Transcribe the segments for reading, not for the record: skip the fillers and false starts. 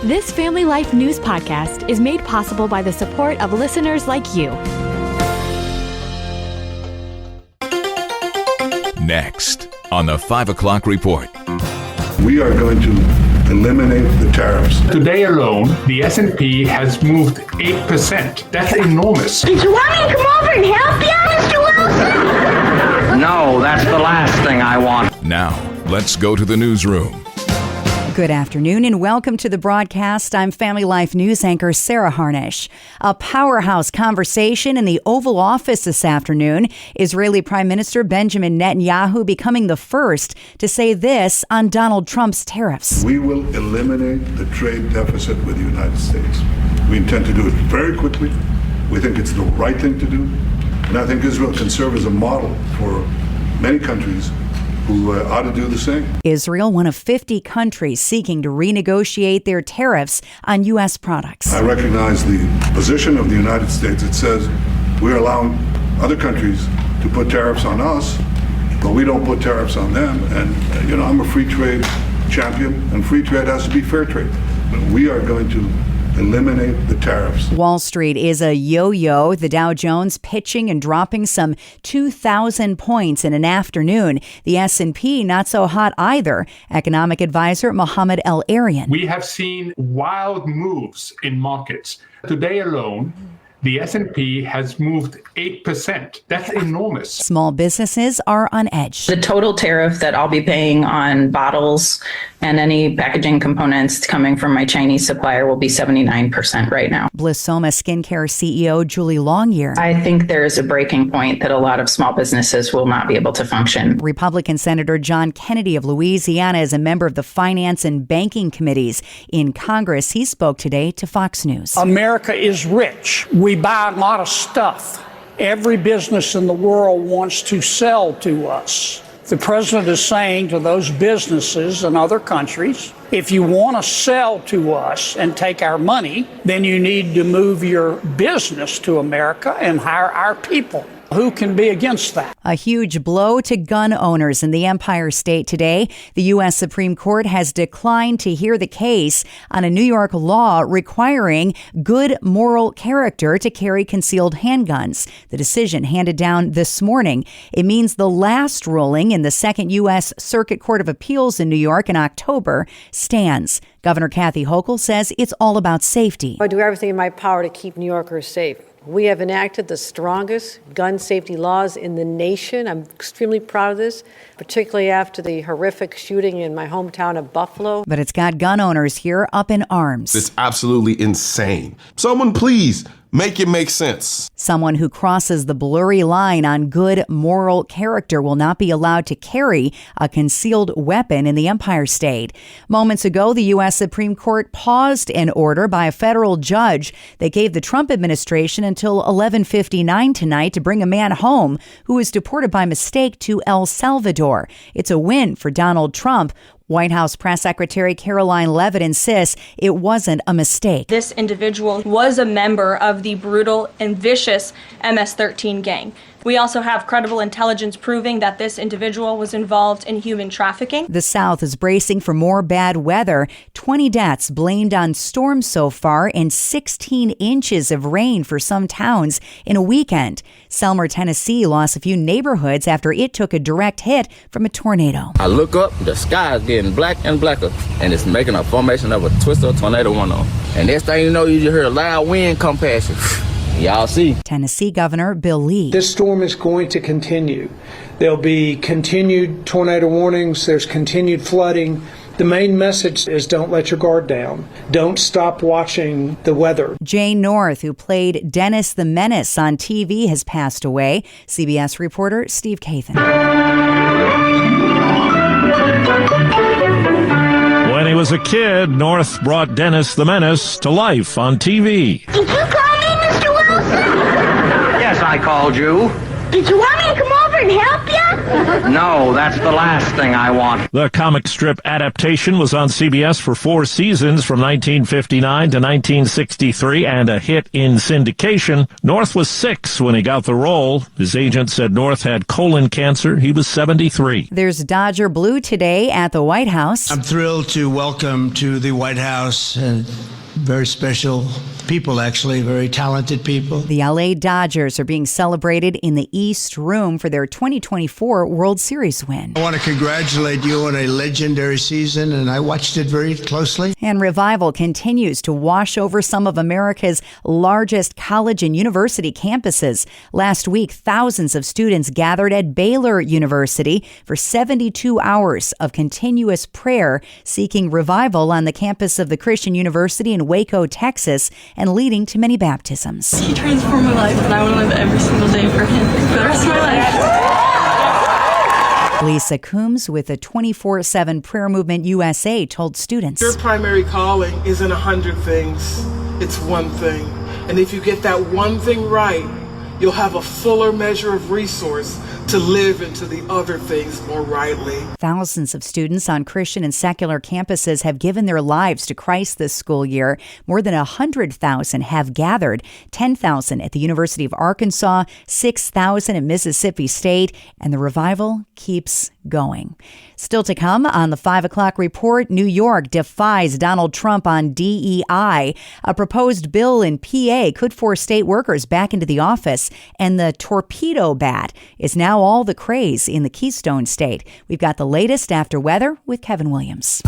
This Family Life News podcast is made possible by the support of listeners like you. Next on the 5 o'clock report. We are going to eliminate the tariffs. Today alone, the S&P has moved 8%. That's enormous. Did you want me to come over and help you, Mr. Wilson? No, that's the last thing I want. Now, let's go to the newsroom. Good afternoon and welcome to the broadcast. I'm Family Life News anchor Sarah Harnish. A powerhouse conversation in the Oval Office this afternoon. Israeli Prime Minister Benjamin Netanyahu becoming the first to say this on Donald Trump's tariffs. We will eliminate the trade deficit with the United States. We intend to do it very quickly. We think it's the right thing to do. And I think Israel can serve as a model for many countries who ought to do the same. Israel, one of 50 countries seeking to renegotiate their tariffs on U.S. products. I recognize the position of the United States. It says we're allowing other countries to put tariffs on us, but we don't put tariffs on them. And, I'm a free trade champion, and free trade has to be fair trade. But we are going to eliminate the tariffs. Wall Street is a yo-yo. The Dow Jones pitching and dropping some 2,000 points in an afternoon. The S&P not so hot either. Economic advisor Mohammed El-Arian. We have seen wild moves in markets. Today alone, the S&P has moved 8%. That's enormous. Small businesses are on edge. The total tariff that I'll be paying on bottles and any packaging components coming from my Chinese supplier will be 79% right now. Blissoma Skincare CEO Julie Longyear. I think there is a breaking point that a lot of small businesses will not be able to function. Republican Senator John Kennedy of Louisiana is a member of the Finance and Banking Committees in Congress. He spoke today to Fox News. America is rich. We buy a lot of stuff. Every business in the world wants to sell to us. The president is saying to those businesses in other countries, if you want to sell to us and take our money, then you need to move your business to America and hire our people. Who can be against that? A huge blow to gun owners in the Empire State today. The U.S. Supreme Court has declined to hear the case on a New York law requiring good moral character to carry concealed handguns. The decision handed down this morning. It means the last ruling in the Second U.S. Circuit Court of Appeals in New York in October stands. Governor Kathy Hochul says it's all about safety. I do everything in my power to keep New Yorkers safe. We have enacted the strongest gun safety laws in the nation. I'm extremely proud of this, particularly after the horrific shooting in my hometown of Buffalo. But it's got gun owners here up in arms. It's absolutely insane. Someone please make it make sense. Someone who crosses the blurry line on good moral character will not be allowed to carry a concealed weapon in the Empire State. Moments ago, the U.S. Supreme Court paused an order by a federal judge that gave the Trump administration until 11:59 tonight to bring a man home who was deported by mistake to El Salvador. It's a win for Donald Trump. White House Press Secretary Caroline Leavitt insists it wasn't a mistake. This individual was a member of the brutal and vicious MS-13 gang. We also have credible intelligence proving that this individual was involved in human trafficking. The South is bracing for more bad weather. 20 deaths blamed on storms so far and 16 inches of rain for some towns in a weekend. Selmer, Tennessee lost a few neighborhoods after it took a direct hit from a tornado. I look up, the sky is getting black and blacker, and it's making a formation of a twister tornado one on. And next thing you know, you just hear a loud wind come past you. Y'all see. Tennessee Governor Bill Lee. This storm is going to continue. There'll be continued tornado warnings. There's continued flooding. The main message is don't let your guard down. Don't stop watching the weather. Jane North, who played Dennis the Menace on TV, has passed away. CBS reporter Steve Kathan. When he was a kid, North brought Dennis the Menace to life on TV. Did you call me, Mr. Wilson? Yes, I called you. Did you want me to come over and help you? No, that's the last thing I want. The comic strip adaptation was on CBS for 4 seasons from 1959 to 1963 and a hit in syndication. North was 6 when he got the role. His agent said North had colon cancer. He was 73. There's Dodger Blue today at the White House. I'm thrilled to welcome to the White House very special people, actually, very talented people. The LA Dodgers are being celebrated in the East Room for their 2024 World Series win. I want to congratulate you on a legendary season, and I watched it very closely. And revival continues to wash over some of America's largest college and university campuses. Last week, thousands of students gathered at Baylor University for 72 hours of continuous prayer, seeking revival on the campus of the Christian University in Waco, Texas, and leading to many baptisms. He transformed my life, and I want to live every single day for him for the rest of my life. Lisa Coombs with the 24/7 Prayer Movement USA told students, Your primary calling isn't 100 things, it's one thing. And if you get that one thing right, you'll have a fuller measure of resource to live into the other things more rightly. Thousands of students on Christian and secular campuses have given their lives to Christ this school year. More than 100,000 have gathered, 10,000 at the University of Arkansas, 6,000 at Mississippi State, and the revival keeps going. Still to come on the 5 o'clock report, New York defies Donald Trump on DEI. A proposed bill in PA could force state workers back into the office, and the torpedo bat is now all the craze in the Keystone State. We've got the latest after weather with Kevin Williams.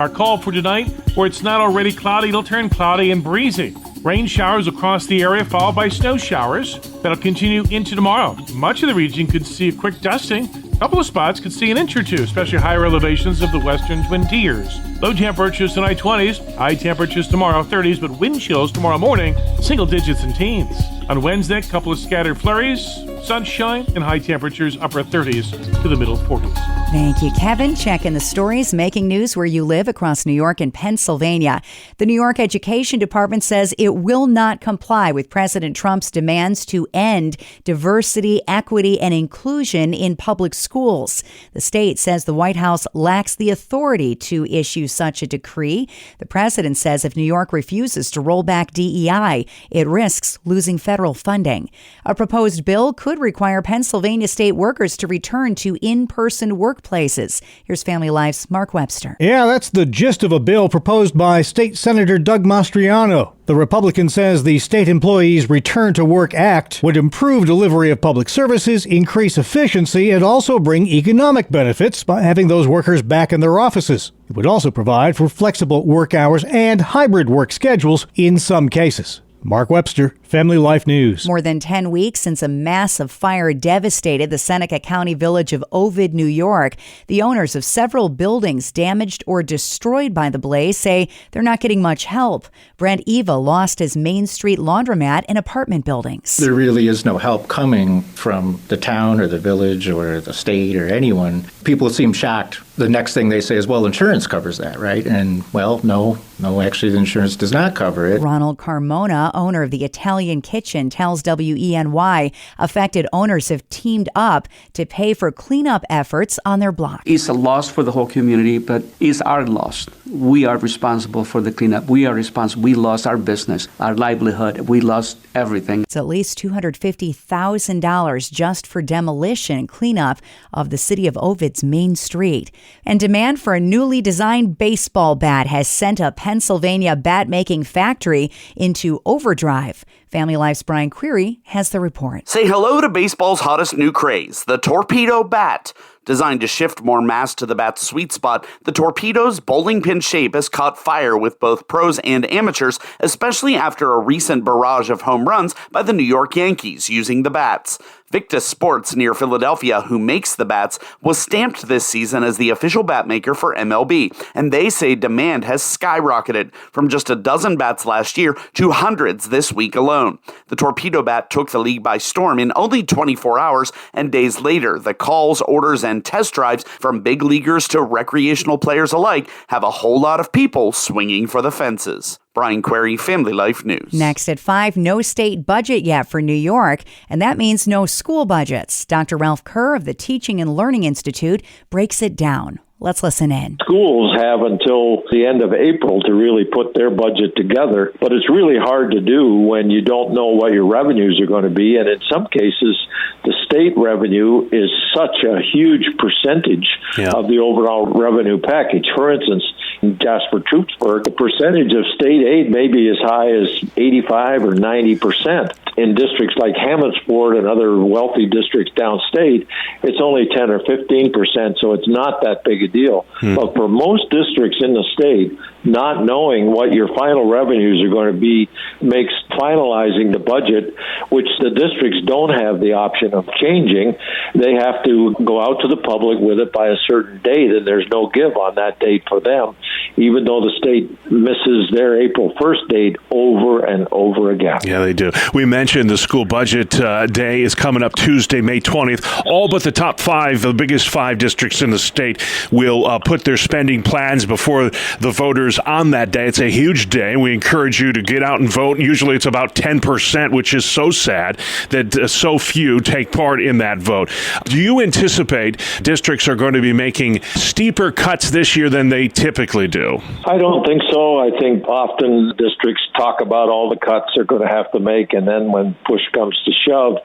Our call for tonight, where it's not already cloudy, it'll turn cloudy and breezy. Rain showers across the area, followed by snow showers. That'll continue into tomorrow. Much of the region could see a quick dusting. A couple of spots could see an inch or two, especially higher elevations of the western Twin Tiers. Low temperatures tonight 20s, high temperatures tomorrow 30s, but wind chills tomorrow morning single digits and teens. On Wednesday, a couple of scattered flurries, sunshine, and high temperatures upper 30s to the middle 40s. Thank you, Kevin. Checking the stories making news where you live across New York and Pennsylvania. The New York Education Department says it will not comply with President Trump's demands to end diversity, equity, and inclusion in public schools. The state says the White House lacks the authority to issue such a decree. The president says if New York refuses to roll back DEI, it risks losing federal funding. A proposed bill could require Pennsylvania state workers to return to in-person workplaces. Here's Family Life's Mark Webster. Yeah, that's the gist of a bill proposed by State Senator Doug Mastriano. The Republican says the State Employees Return to Work Act would improve delivery of public services, increase efficiency, and also bring economic benefits by having those workers back in their offices. It would also provide for flexible work hours and hybrid work schedules in some cases. Mark Webster, Family Life News. More than 10 weeks since a massive fire devastated the Seneca County village of Ovid, New York. The owners of several buildings damaged or destroyed by the blaze say they're not getting much help. Brent Eva lost his Main Street laundromat and apartment buildings. There really is no help coming from the town or the village or the state or anyone. People seem shocked. The next thing they say is, well, insurance covers that, right? And, well, no, actually the insurance does not cover it. Ronald Carmona, owner of the Italian Kitchen, tells WENY affected owners have teamed up to pay for cleanup efforts on their block. It's a loss for the whole community, but it's our loss. We are responsible for the cleanup. We are responsible. We lost our business, our livelihood. We lost everything. It's at least $250,000 just for demolition and cleanup of the city of Ovid's Main Street. And demand for a newly designed baseball bat has sent a Pennsylvania bat-making factory into overdrive. Family Life's Brian Query has the report. Say hello to baseball's hottest new craze, the torpedo bat. Designed to shift more mass to the bat's sweet spot, the torpedo's bowling pin shape has caught fire with both pros and amateurs, especially after a recent barrage of home runs by the New York Yankees using the bats. Victus Sports near Philadelphia, who makes the bats, was stamped this season as the official bat maker for MLB, and they say demand has skyrocketed from just a dozen bats last year to hundreds this week alone. The torpedo bat took the league by storm in only 24 hours, and days later, the calls, orders, and test drives from big leaguers to recreational players alike have a whole lot of people swinging for the fences. Brian Query, Family Life News. Next at 5, no state budget yet for New York, and that means no school budgets. Dr. Ralph Kerr of the Teaching and Learning Institute breaks it down. Let's listen in. Schools have until the end of April to really put their budget together, but it's really hard to do when you don't know what your revenues are going to be. And in some cases, the state revenue is such a huge percentage of the overall revenue package. For instance, in Jasper-Tewksbury, the percentage of state aid may be as high as 85 or 90%. In districts like Hammondsport and other wealthy districts downstate, it's only 10 or 15%, so it's not that big a deal. But for most districts in the state, not knowing what your final revenues are going to be makes finalizing the budget, which the districts don't have the option of changing. They have to go out to the public with it by a certain date, and there's no give on that date for them, even though the state misses their April 1st date over and over again. Yeah, they do. We mentioned the school budget day is coming up Tuesday, May 20th. All but the top 5, the biggest 5 districts in the state, will put their spending plans before the voters on that day. It's a huge day. We encourage you to get out and vote. Usually it's about 10%, which is so sad that so few take part in that vote. Do you anticipate districts are going to be making steeper cuts this year than they typically do? I don't think so. I think often districts talk about all the cuts they're going to have to make, and then when push comes to shove,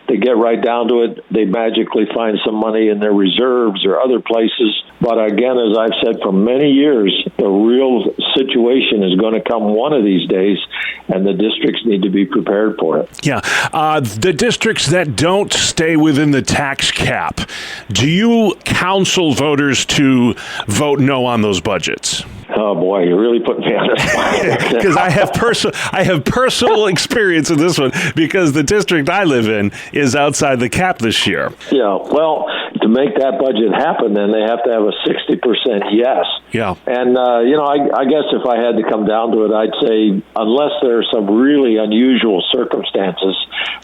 they get right down to it. They magically find some money in their reserves or other places. But again, as I've said for many years, the real situation is going to come one of these days, and the districts need to be prepared for it. Yeah. The districts that don't stay within the tax cap, do you counsel voters to vote no on those budgets? Oh boy, you're really putting me on the spot. Because I have personal experience in this one, because the district I live in is outside the cap this year. Yeah, well, to make that budget happen, then they have to have a 60% yes. Yeah. And, I guess if I had to come down to it, I'd say unless there are some really unusual circumstances,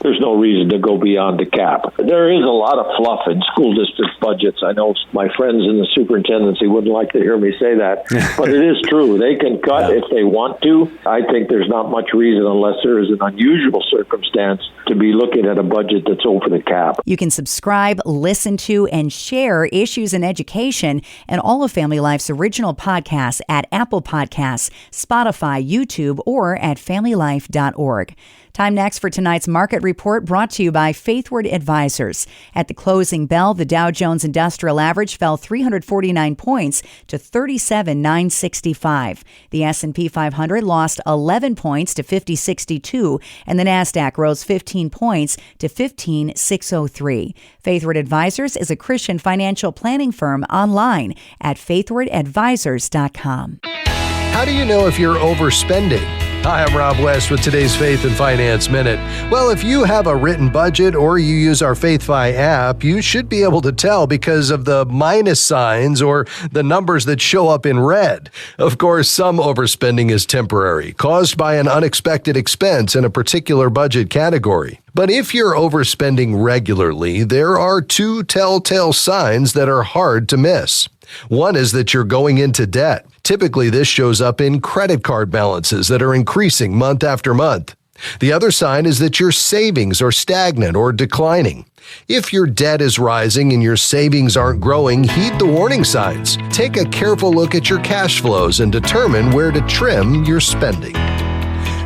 there's no reason to go beyond the cap. There is a lot of fluff in school district budgets. I know my friends in the superintendency wouldn't like to hear me say that, but it is true. They can cut if they want to. I think there's not much reason, unless there is an unusual circumstance, to be looking at a budget that's over the cap. You can subscribe, listen to, and share Issues in Education and all of Family Life's original podcasts at Apple Podcasts, Spotify, YouTube, or at familylife.org. Time next for tonight's market report, brought to you by Faithward Advisors. At the closing bell, the Dow Jones Industrial Average fell 349 points to 37,965. The S&P 500 lost 11 points to 5062, and the Nasdaq rose 15 points to 15,603. Faithward Advisors is a Christian financial planning firm online at faithwardadvisors.com. How do you know if you're overspending? Hi, I'm Rob West with today's Faith and Finance Minute. Well, if you have a written budget or you use our FaithFi app, you should be able to tell because of the minus signs or the numbers that show up in red. Of course, some overspending is temporary, caused by an unexpected expense in a particular budget category. But if you're overspending regularly, there are 2 telltale signs that are hard to miss. One is that you're going into debt. Typically, this shows up in credit card balances that are increasing month after month. The other sign is that your savings are stagnant or declining. If your debt is rising and your savings aren't growing, heed the warning signs. Take a careful look at your cash flows and determine where to trim your spending.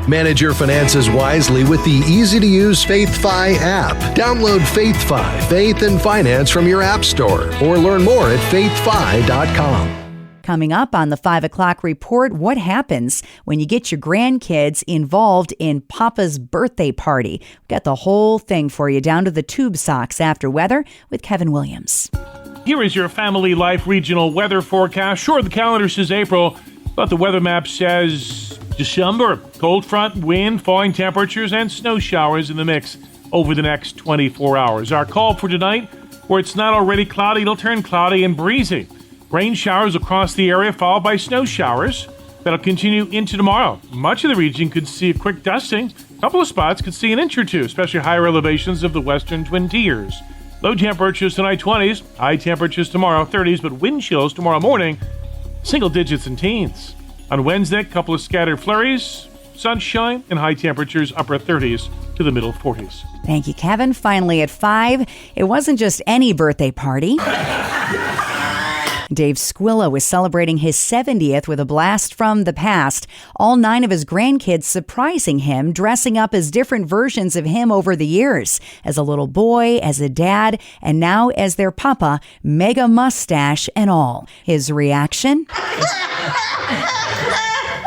Manage your finances wisely with the easy-to-use FaithFi app. Download FaithFi, Faith and Finance from your app store, or learn more at faithfi.com. Coming up on the 5 o'clock report, what happens when you get your grandkids involved in Papa's birthday party? We've got the whole thing for you, down to the tube socks, after weather with Kevin Williams. Here is your Family Life regional weather forecast. Sure, the calendar says April, but the weather map says December. Cold front, wind, falling temperatures, and snow showers in the mix over the next 24 hours. Our call for tonight, where it's not already cloudy, it'll turn cloudy and breezy. Rain showers across the area, followed by snow showers that'll continue into tomorrow. Much of the region could see a quick dusting. A couple of spots could see an inch or two, especially higher elevations of the western Twin Tiers. Low temperatures tonight, 20s. High temperatures tomorrow, 30s, but wind chills tomorrow morning, single digits and teens. On Wednesday, a couple of scattered flurries, sunshine, and high temperatures upper 30s to the middle 40s. Thank you, Kevin. Finally at 5, it wasn't just any birthday party. Dave Squilla was celebrating his 70th with a blast from the past. All 9 of his grandkids surprising him, dressing up as different versions of him over the years. As a little boy, as a dad, and now as their papa, mega mustache and all. His reaction?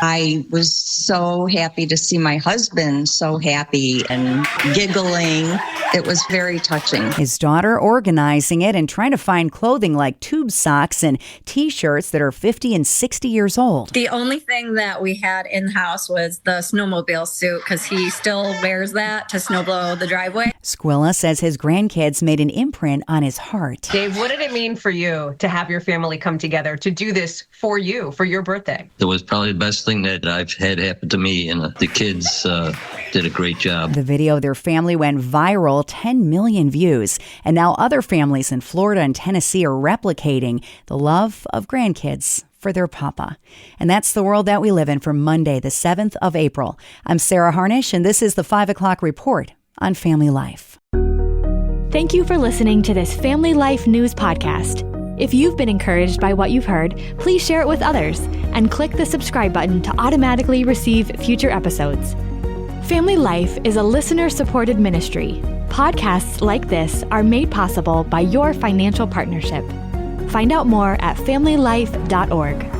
I was so happy to see my husband so happy and giggling. It was very touching. His daughter organizing it and trying to find clothing like tube socks and T-shirts that are 50 and 60 years old. The only thing that we had in the house was the snowmobile suit because he still wears that to snowblow the driveway. Squilla says his grandkids made an imprint on his heart. Dave, what did it mean for you to have your family come together to do this for you, for your birthday? It was probably the best thing that I've had happen to me, and the kids did a great job. The video of their family went viral, 10 million views, and now other families in Florida and Tennessee are replicating the love of grandkids for their papa. And that's the world that we live in for Monday, the 7th of April. I'm Sarah Harnish, and this is the 5 o'clock report on Family Life. Thank you for listening to this Family Life News podcast. If you've been encouraged by what you've heard, please share it with others and click the subscribe button to automatically receive future episodes. Family Life is a listener-supported ministry. Podcasts like this are made possible by your financial partnership. Find out more at familylife.org.